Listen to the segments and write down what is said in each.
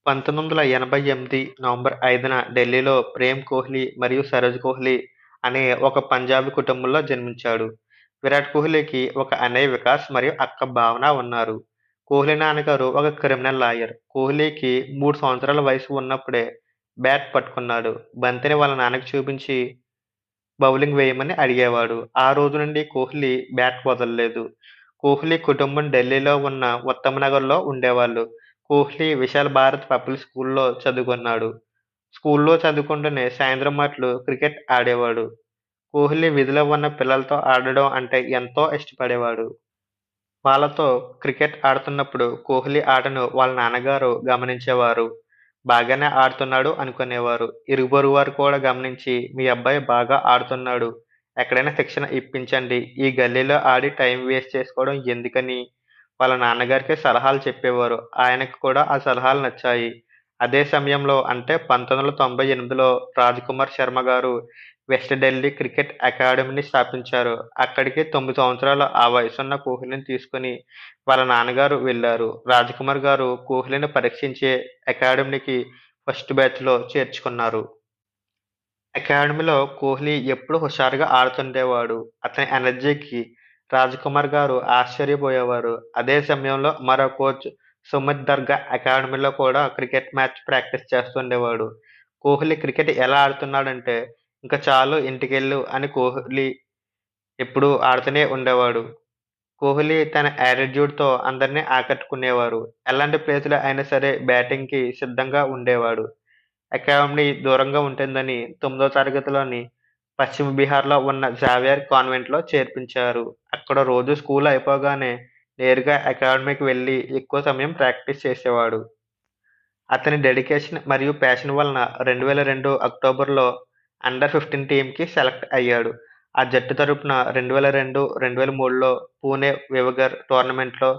1988 November 5న ఢిల్లీలో ప్రేమ్ కోహ్లీ మరియు సరోజ్ కోహ్లీ అనే ఒక పంజాబీ కుటుంబంలో జన్మించాడు. విరాట్ కోహ్లీకి ఒక అన్నయ్య వికాస్ మరియు అక్క భావన ఉన్నారు. కోహ్లీ నాన్నగారు ఒక క్రిమినల్ లాయర్. కోహ్లీకి 3 సంవత్సరాల వయసు ఉన్నప్పుడే బ్యాట్ పట్టుకున్నాడు. బంతిని వాళ్ళ నాన్నకి చూపించి బౌలింగ్ వేయమని అడిగేవాడు. ఆ రోజు నుండి కోహ్లీ బ్యాట్ వదల్లేదు. కోహ్లీ కుటుంబం ఢిల్లీలో ఉన్న ఉత్తమనగర్‌లో ఉండేవాళ్ళు. కోహ్లీ విశాల్ భారత్ పబ్లిక్ స్కూల్‌లో చదువుకున్నాడు. స్కూల్‌లో చదువుకుంటూనే సాయంత్రం మాట్లు క్రికెట్ ఆడేవాడు. కోహ్లీ వీధిలో ఉన్న పిల్లలతో ఆడడం అంటే ఎంతో ఇష్టపడేవాడు. వాళ్ళతో క్రికెట్ ఆడుతున్నప్పుడు కోహ్లీ ఆటను వాళ్ళ నాన్నగారు గమనించేవారు. బాగానే ఆడుతున్నాడు అనుకునేవారు. ఇరుగుపొరుగు వారు కూడా గమనించి, "మీ అబ్బాయి బాగా ఆడుతున్నాడు. ఎక్కడైనా శిక్షణ ఇప్పించండి. ఈ గల్లీలో ఆడి టైం వేస్ట్ చేసుకోవడం ఎందుకని" వాళ్ళ నాన్నగారికి సలహాలు చెప్పేవారు. ఆయనకు కూడా ఆ సలహాలు నచ్చాయి. అదే సమయంలో అంటే 1998లో రాజ్‌కుమార్ శర్మ గారు వెస్ట్ ఢిల్లీ క్రికెట్ అకాడమీని స్థాపించారు. అక్కడికి 9 సంవత్సరాల ఆ వయసున్న కోహ్లీని తీసుకొని వాళ్ళ నాన్నగారు వెళ్లారు. రాజ్‌కుమార్ గారు కోహ్లీని పరీక్షించే అకాడమీకి ఫస్ట్ బ్యాచ్‌లో చేర్చుకున్నారు. అకాడమీలో కోహ్లీ ఎప్పుడూ హుషారుగా ఆడుతుండేవాడు. అతని ఎనర్జీకి రాజ్‌కుమార్ గారు ఆశ్చర్యపోయేవారు. అదే సమయంలో మరో కోచ్ సుమిత్ దర్గా అకాడమీలో కూడా క్రికెట్ మ్యాచ్ ప్రాక్టీస్ చేస్తుండేవాడు. కోహ్లీ క్రికెట్ ఎలా ఆడుతున్నాడంటే, "ఇంక చాలు ఇంటికెళ్ళు" అని కోహ్లీ ఎప్పుడూ ఆడుతూనే ఉండేవాడు. కోహ్లీ తన యాటిట్యూడ్‌తో అందరిని ఆకట్టుకునేవారు. ఎలాంటి ప్లేస్‌లో అయినా సరే బ్యాటింగ్‌కి సిద్ధంగా ఉండేవాడు. అకాడమీ దూరంగా ఉంటుందని 9వ తరగతిలోని పశ్చిమ బీహార్‌లో ఉన్న జావియర్ కాన్వెంట్‌లో చేర్పించారు. అక్కడ రోజు స్కూల్ అయిపోగానే నేరుగా అకాడమీకి వెళ్లి ఎక్కువ సమయం ప్రాక్టీస్ చేసేవాడు. అతని డెడికేషన్ మరియు ప్యాషన్ వలన 2002 అక్టోబర్‌లో అండర్-15 టీమ్‌కి సెలెక్ట్ అయ్యాడు. ఆ జట్టు తరపున 2002, 2003లో పూణె వివగర్ టోర్నమెంట్‌లో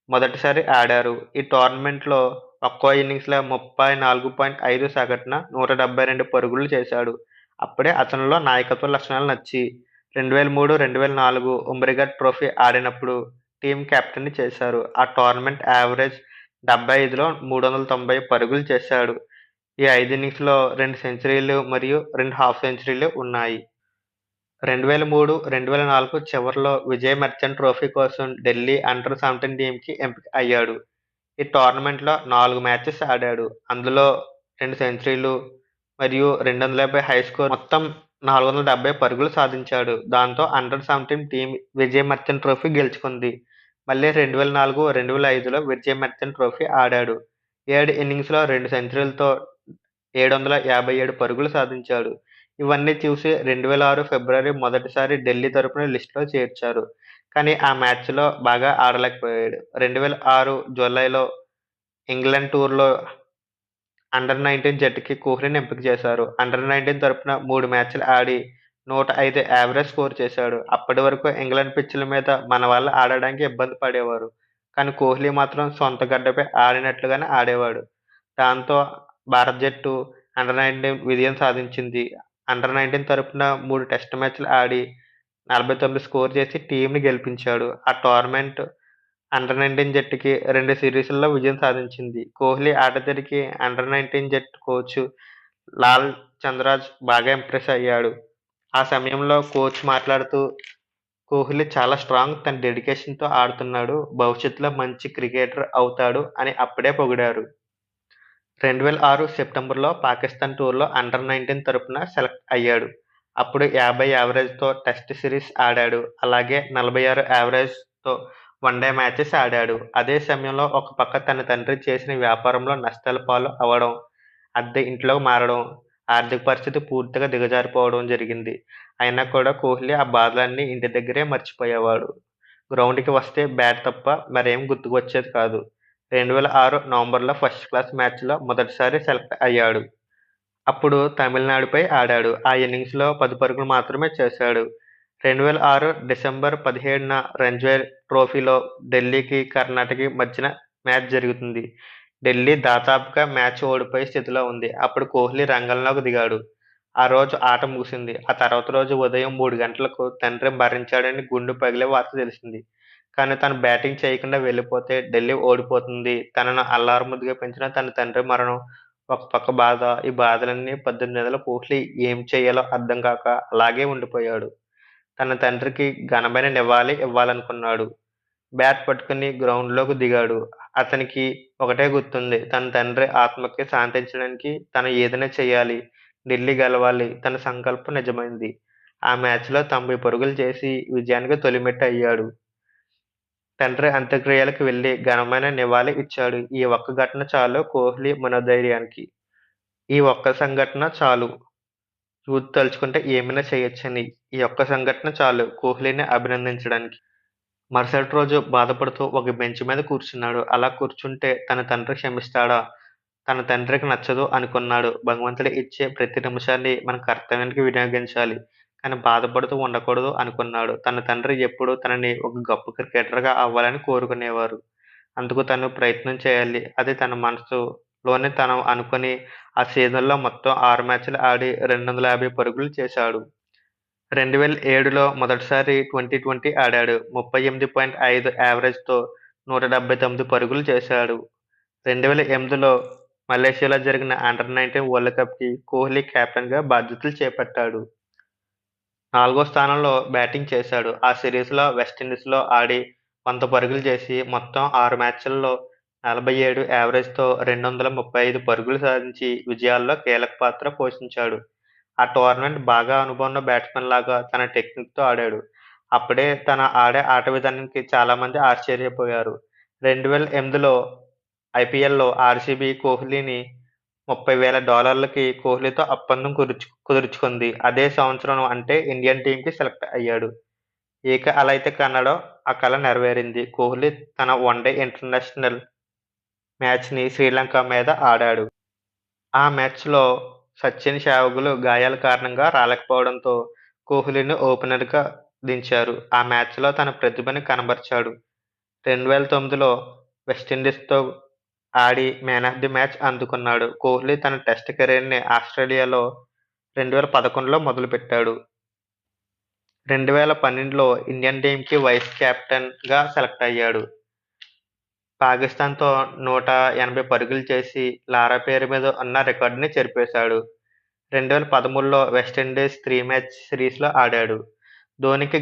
మొదటిసారి ఆడారు. ఈ టోర్నమెంట్‌లో ఒక్కో ఇన్నింగ్స్‌లో 34.5 సగటున 172 పరుగులు చేశాడు. అప్పుడే అతనిలో నాయకత్వ లక్షణాలు నచ్చి 2003, 2004 ఉమ్రిగడ్ ట్రోఫీ ఆడినప్పుడు టీమ్ కెప్టెన్‌ని చేశారు. ఆ టోర్నమెంట్ యావరేజ్ 75లో 390 పరుగులు చేశాడు. ఈ 5 ఇన్నింగ్స్‌లో 2 సెంచరీలు మరియు 2 హాఫ్ సెంచరీలు ఉన్నాయి. 2003, 2004 చివర్లో విజయ్ మర్చెంట్ ట్రోఫీ కోసం ఢిల్లీ అండర్-17 టీమ్‌కి ఎంపిక అయ్యాడు. ఈ టోర్నమెంట్‌లో 4 మ్యాచెస్ ఆడాడు. అందులో 2 సెంచరీలు మరియు 250 హై స్కోర్ మొత్తం 470 పరుగులు సాధించాడు. దాంతో అండర్-17 టీమ్ విజయ్ మర్చెంట్ ట్రోఫీ గెలుచుకుంది. మళ్ళీ 2004, 2005లో విజయ్ మర్చెంట్ ట్రోఫీ ఆడాడు. 7 ఇన్నింగ్స్‌లో 2 సెంచరీలతో 757 పరుగులు సాధించాడు. ఇవన్నీ చూసి 2006 ఫిబ్రవరి మొదటిసారి ఢిల్లీ తరపున లిస్ట్‌లో చేర్చారు. కానీ ఆ మ్యాచ్‌లో బాగా ఆడలేకపోయాడు. 2006 జూలైలో ఇంగ్లాండ్ టూర్‌లో అండర్-19 జట్టుకి కోహ్లీని ఎంపిక చేశారు. అండర్-19 తరపున 3 మ్యాచ్‌లు ఆడి 105 యావరేజ్ స్కోర్ చేశాడు. అప్పటి వరకు ఇంగ్లాండ్ పిచ్‌ల మీద మనవాళ్లు ఆడడానికి ఇబ్బంది పడేవారు. కానీ కోహ్లీ మాత్రం సొంత గడ్డపై ఆడినట్లుగానే ఆడేవాడు. దాంతో భారత జట్టు అండర్-19 విజయం సాధించింది. అండర్-19 తరపున 3 టెస్ట్ మ్యాచ్‌లు ఆడి 49 స్కోర్ చేసి టీమ్‌ని గెలిపించాడు. ఆ టోర్నమెంట్ అండర్-19 జట్టుకి 2 సిరీస్‌ల్లో విజయం సాధించింది. కోహ్లీ ఆటతీరుకి అండర్-19 జట్టు కోచ్ లాల్ చంద్రరాజ్ బాగా ఇంప్రెస్ అయ్యాడు. ఆ సమయంలో కోచ్ మాట్లాడుతూ, "కోహ్లీ చాలా స్ట్రాంగ్. తన డెడికేషన్‌తో ఆడుతున్నాడు. భవిష్యత్తులో మంచి క్రికెటర్ అవుతాడు" అని అప్పుడే పొగిడారు. 2006 సెప్టెంబర్‌లో పాకిస్తాన్ టూర్‌లో అండర్-19 తరపున సెలెక్ట్ అయ్యాడు. అప్పుడు 50 యావరేజ్‌తో టెస్ట్ సిరీస్ ఆడాడు. అలాగే 46 యావరేజ్‌తో వన్‌డే మ్యాచెస్ ఆడాడు. అదే సమయంలో ఒక పక్క తన తండ్రి చేసిన వ్యాపారంలో నష్టాల పాలు అవ్వడం, అద్దె ఇంట్లోకి మారడం, ఆర్థిక పరిస్థితి పూర్తిగా దిగజారిపోవడం జరిగింది. అయినా కూడా కోహ్లీ ఆ బాధలన్నీ ఇంటి దగ్గరే మర్చిపోయేవాడు. గ్రౌండ్‌కి వస్తే బ్యాట్ తప్ప మరేం గుర్తుకు వచ్చేది కాదు. 2006 నవంబర్‌లో ఫస్ట్ క్లాస్ మ్యాచ్‌లో మొదటిసారి సెలెక్ట్ అయ్యాడు. అప్పుడు తమిళనాడుపై ఆడాడు. ఆ ఇన్నింగ్స్‌లో 10 పరుగులు మాత్రమే చేశాడు. 2006 డిసెంబర్ 17న రంజీ ట్రోఫీలో ఢిల్లీకి, కర్ణాటకకి మధ్యన మ్యాచ్ జరుగుతుంది. ఢిల్లీ దాదాపుగా మ్యాచ్ ఓడిపోయే స్థితిలో ఉంది. అప్పుడు కోహ్లీ రంగంలోకి దిగాడు. ఆ రోజు ఆట ముగిసింది. ఆ తర్వాత రోజు ఉదయం 3 గంటలకు తండ్రి మరణించాడని గుండె పగిలే వార్త తెలిసింది. కానీ తను బ్యాటింగ్ చేయకుండా వెళ్ళిపోతే ఢిల్లీ ఓడిపోతుంది. తనను అల్లారుముద్దుగా పెంచిన తన తండ్రి మరణం ఒక పక్క బాధ. ఈ బాధలన్నీ 18 ఏళ్ల కోహ్లీ ఏం చేయాలో అర్థం కాక అలాగే ఉండిపోయాడు. తన తండ్రికి ఘనమైన నివాళి ఇవ్వాలనుకున్నాడు. బ్యాట్ పట్టుకుని గ్రౌండ్‌లోకి దిగాడు. అతనికి ఒకటే గుర్తుంది. తన తండ్రి ఆత్మకి శాంతించడానికి తను ఏదైనా చేయాలి. ఢిల్లీ గెలవాలి. తన సంకల్పం నిజమైంది. ఆ మ్యాచ్‌లో 90 పరుగులు చేసి విజయానికి తొలిమెట్టు అయ్యాడు. తండ్రి అంత్యక్రియలకు వెళ్లి ఘనమైన నివాళి ఇచ్చాడు. ఈ ఒక్క ఘటన చాలు కోహ్లీ మనోధైర్యానికి. ఈ ఒక్క సంఘటన చాలు. యూత్ తలుచుకుంటే ఏమైనా చేయొచ్చని. ఈ ఒక్క సంఘటన చాలు కోహ్లీని అభినందించడానికి. మరుసటి రోజు బాధపడుతూ ఒక బెంచ్ మీద కూర్చున్నాడు. అలా కూర్చుంటే తన తండ్రి క్షమిస్తాడా? తన తండ్రికి నచ్చదు అనుకున్నాడు. భగవంతుడు ఇచ్చే ప్రతి నిమిషాన్ని మన కర్తవ్యానికి వినియోగించాలి. కానీ బాధపడుతూ ఉండకూడదు అనుకున్నాడు. తన తండ్రి ఎప్పుడూ తనని ఒక గొప్ప క్రికెటర్‌గా అవ్వాలని కోరుకునేవారు. అందుకు తను ప్రయత్నం చేయాలి. అది తన మనసులోనే తను అనుకుని ఆ సీజన్‌లో మొత్తం 6 మ్యాచ్‌లు ఆడి 250 పరుగులు చేశాడు. 2007లో మొదటిసారి ట్వంటీ ఆడాడు. 38.5 యావరేజ్‌తో 179 పరుగులు చేశాడు. 2008లో మలేషియాలో జరిగిన అండర్-19 వరల్డ్ కప్‌కి కోహ్లీ కెప్టెన్‌గా బాధ్యతలు చేపట్టాడు. నాలుగో స్థానంలో బ్యాటింగ్ చేశాడు. ఆ సిరీస్‌లో వెస్టిండీస్‌లో ఆడి 100 పరుగులు చేసి మొత్తం 6 మ్యాచ్‌ల్లో 47 యావరేజ్‌తో 235 పరుగులు సాధించి విజయాల్లో కీలక పాత్ర పోషించాడు. ఆ టోర్నమెంట్ బాగా అనుభవం ఉన్న బ్యాట్స్‌మన్‌లాగా తన టెక్నిక్‌తో ఆడాడు. అప్పుడే తన ఆట విధానానికి చాలామంది ఆశ్చర్యపోయారు. 2008లో ఐపీఎల్‌లో ఆర్‌సీబీ కోహ్లీని $30,000కి కోహ్లీతో ఒప్పందం కుదుర్చుకుంది. అదే సంవత్సరం అంటే ఇండియన్ టీమ్‌కి సెలెక్ట్ అయ్యాడు. ఇక అలా అయితే కన్నాడో ఆ కల నెరవేరింది. కోహ్లీ తన వన్‌డే ఇంటర్నేషనల్ మ్యాచ్‌ని శ్రీలంక మీద ఆడాడు. ఆ మ్యాచ్‌లో సచిన్, సెహ్వాగ్‌లు గాయాల కారణంగా రాలేకపోవడంతో కోహ్లీని ఓపెనర్‌గా దించారు. ఆ మ్యాచ్‌లో తన ప్రతిభని కనబరిచాడు. 2009లో వెస్టిండీస్‌తో ఆడి మ్యాన్ ఆఫ్ ది మ్యాచ్ అందుకున్నాడు. కోహ్లీ తన టెస్ట్ కెరీర్‌ని ఆస్ట్రేలియాలో 2011లో మొదలుపెట్టాడు. 2012లో ఇండియన్ టీమ్‌కి వైస్ కెప్టెన్‌గా సెలెక్ట్ అయ్యాడు. పాకిస్తాన్‌తో 180 పరుగులు చేసి లారా పేరు మీద ఉన్న రికార్డుని చెరిపేశాడు. 2013లో వెస్టిండీస్ 3 మ్యాచ్ సిరీస్‌లో ఆడాడు. ధోనీకి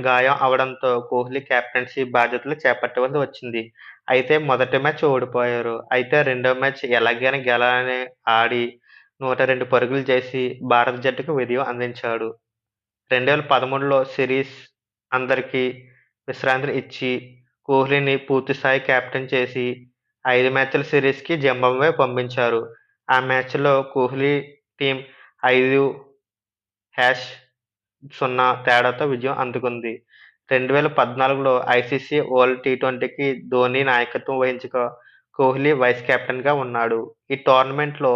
గాయం అవడంతో కోహ్లీ కెప్టెన్సీ బాధ్యతలు చేపట్టవలసి వచ్చింది. అయితే మొదటి మ్యాచ్ ఓడిపోయారు. అయితే రెండో మ్యాచ్ ఎలాగైనా గెలాలని ఆడి 102 పరుగులు చేసి భారత జట్టుకు విజయం అందించాడు. 2013లో సిరీస్ అందరికి విశ్రాంతిని ఇచ్చి కోహ్లీని పూర్తిస్థాయి కెప్టెన్ చేసి 5 మ్యాచ్‌ల సిరీస్‌కి జింబాబ్వే పంపించారు. ఆ మ్యాచ్‌లో కోహ్లీ టీమ్ 5-0 తేడాతో విజయం అందుకుంది. 2014లో ఐసీసీ వరల్డ్ టీ20కి ధోనీ నాయకత్వం వహించగా కోహ్లీ వైస్ కెప్టెన్‌గా ఉన్నాడు. ఈ టోర్నమెంట్‌లో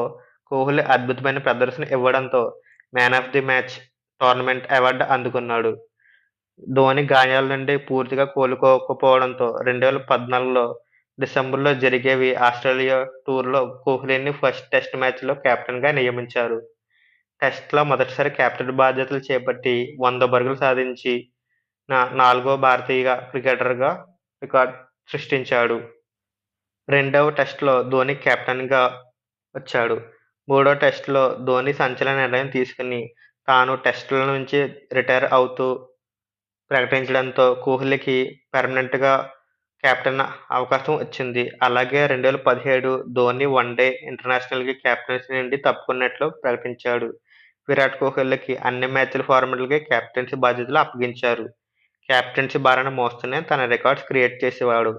కోహ్లీ అద్భుతమైన ప్రదర్శన ఇవ్వడంతో man of the match tournament award అందుకున్నాడు. ధోనీ గాయాల నుండి పూర్తిగా కోలుకోకపోవడంతో 2014లో డిసెంబర్‌లో జరిగేవి ఆస్ట్రేలియా టూర్‌లో కోహ్లీని ఫస్ట్ టెస్ట్ మ్యాచ్‌లో కెప్టెన్‌గా నియమించారు. టెస్ట్‌లో మొదటిసారి కెప్టెన్ బాధ్యతలు చేపట్టి 100 పరుగులు సాధించి నాలుగో భారతీయ క్రికెటర్‌గా రికార్డ్ సృష్టించాడు. రెండవ టెస్ట్‌లో ధోనీ కెప్టెన్‌గా వచ్చాడు. మూడో టెస్ట్‌లో ధోనీ సంచలన నిర్ణయం తీసుకొని తాను టెస్ట్‌ల నుంచి రిటైర్ అవుతూ ప్రకటించడంతో కోహ్లీకి పెర్మనెంట్‌గా కెప్టెన్ అవకాశం వచ్చింది. అలాగే 2017 ధోనీ వన్‌డే ఇంటర్నేషనల్‌కి కెప్టెన్సీ నుండి తప్పుకున్నట్లు ప్రకటించాడు. విరాట్ కోహ్లీకి అన్ని మ్యాచ్‌ల ఫార్మాట్‌లకి కెప్టెన్సీ బాధ్యతలు అప్పగించారు. కెప్టెన్సీ భారాన్ని మోస్తూనే తన రికార్డ్స్ క్రియేట్ చేసేవాడు.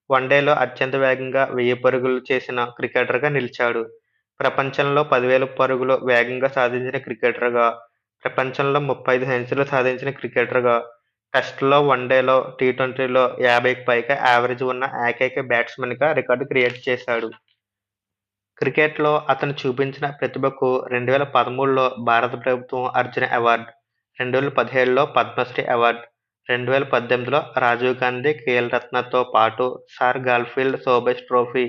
వన్‌డేలో అత్యంత వేగంగా 1000 పరుగులు చేసిన క్రికెటర్‌గా నిలిచాడు. ప్రపంచంలో 10,000 పరుగులు వేగంగా సాధించిన క్రికెటర్‌గా, ప్రపంచంలో 35 సెంచరీలు సాధించిన క్రికెటర్‌గా, టెస్ట్‌లో, వన్‌డేలో, టీ20లో 50కి పైగా యావరేజ్ ఉన్న ఏకైక బ్యాట్స్‌మన్‌గా రికార్డు క్రియేట్ చేశాడు. క్రికెట్‌లో అతను చూపించిన ప్రతిభకు 2013లో భారత ప్రభుత్వం అర్జున అవార్డ్, 2017లో పద్మశ్రీ అవార్డ్, 2018లో రాజీవ్ గాంధీ ఖేల్ రత్నతో పాటు sir Garfield Sobers trophy,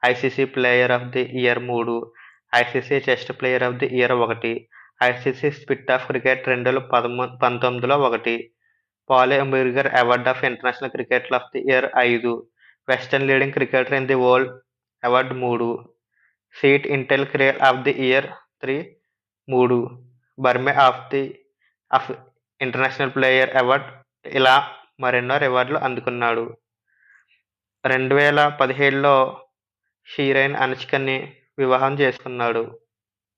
ICC player of the year 3, ICC చెస్ player of the year 1, ICC spirit of cricket 2019లో 1 Polly Umrigar award of international cricketer of the year 5, Wisden leading cricketer in the world award 3, CEAT intel career of the year 3, Barmy of international player award, ఇలా మరెన్నో రివార్డులు అందుకున్నాడు. 2017లో షీరైన్ అనుష్కని వివాహం చేసుకున్నాడు.